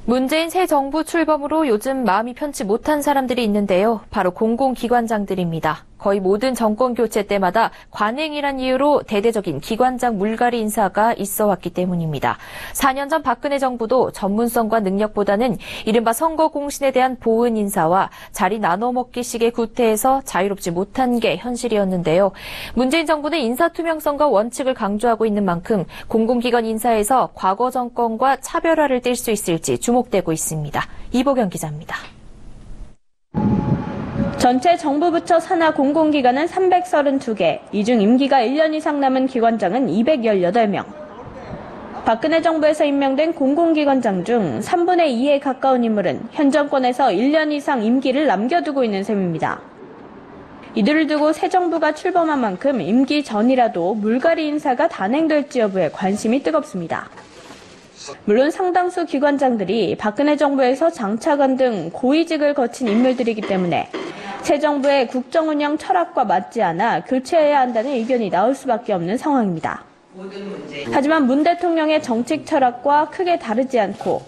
문재인 새 정부 출범으로 요즘 마음이 편치 못한 사람들이 있는데요. 바로 공공기관장들입니다. 거의 모든 정권 교체 때마다 관행이란 이유로 대대적인 기관장 물갈이 인사가 있어 왔기 때문입니다. 4년 전 박근혜 정부도 전문성과 능력보다는 이른바 선거 공신에 대한 보은 인사와 자리 나눠먹기식의 구태에서 자유롭지 못한 게 현실이었는데요. 문재인 정부는 인사투명성과 원칙을 강조하고 있는 만큼 공공기관 인사에서 과거 정권과 차별화를 띨 수 있을지 주목되고 있습니다. 이보경 기자입니다. 전체 정부 부처 산하 공공기관은 332개, 이 중 임기가 1년 이상 남은 기관장은 218명. 박근혜 정부에서 임명된 공공기관장 중 3분의 2에 가까운 인물은 현 정권에서 1년 이상 임기를 남겨두고 있는 셈입니다. 이들을 두고 새 정부가 출범한 만큼 임기 전이라도 물갈이 인사가 단행될지 여부에 관심이 뜨겁습니다. 물론 상당수 기관장들이 박근혜 정부에서 장차관 등 고위직을 거친 인물들이기 때문에 새 정부의 국정운영 철학과 맞지 않아 교체해야 한다는 의견이 나올 수밖에 없는 상황입니다. 하지만 문 대통령의 정책 철학과 크게 다르지 않고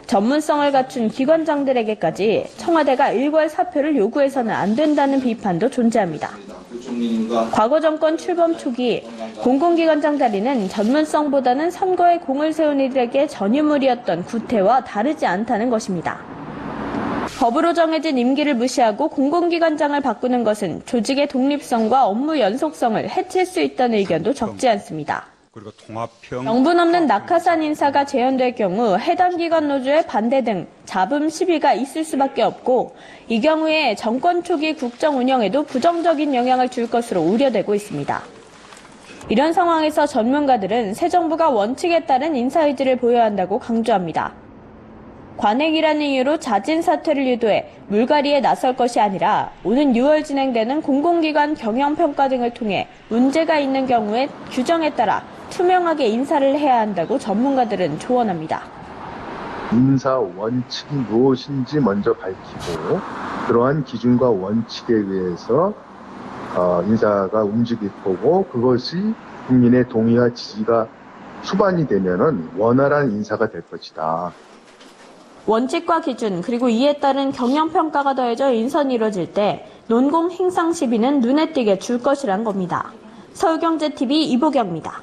전문성을 갖춘 기관장들에게까지 청와대가 일괄 사표를 요구해서는 안 된다는 비판도 존재합니다. 과거 정권 출범 초기 공공기관장 자리는 전문성보다는 선거에 공을 세운 이들에게 전유물이었던 구태와 다르지 않다는 것입니다. 법으로 정해진 임기를 무시하고 공공기관장을 바꾸는 것은 조직의 독립성과 업무 연속성을 해칠 수 있다는 의견도 적지 않습니다. 명분 없는 낙하산 인사가 재현될 경우 해당 기관 노조의 반대 등 잡음 시비가 있을 수밖에 없고 이 경우에 정권 초기 국정 운영에도 부정적인 영향을 줄 것으로 우려되고 있습니다. 이런 상황에서 전문가들은 새 정부가 원칙에 따른 인사 의지를 보여야 한다고 강조합니다. 관행이라는 이유로 자진 사퇴를 유도해 물갈이에 나설 것이 아니라 오는 6월 진행되는 공공기관 경영평가 등을 통해 문제가 있는 경우에 규정에 따라 투명하게 인사를 해야 한다고 전문가들은 조언합니다. 인사 원칙이 무엇인지 먼저 밝히고 그러한 기준과 원칙에 의해서 인사가 움직일 거고 그것이 국민의 동의와 지지가 수반이 되면은 원활한 인사가 될 것이다. 원칙과 기준 그리고 이에 따른 경영평가가 더해져 인선이 이뤄질 때 논공 행상 시비는 눈에 띄게 줄 것이란 겁니다. 서울경제TV 이보경입니다.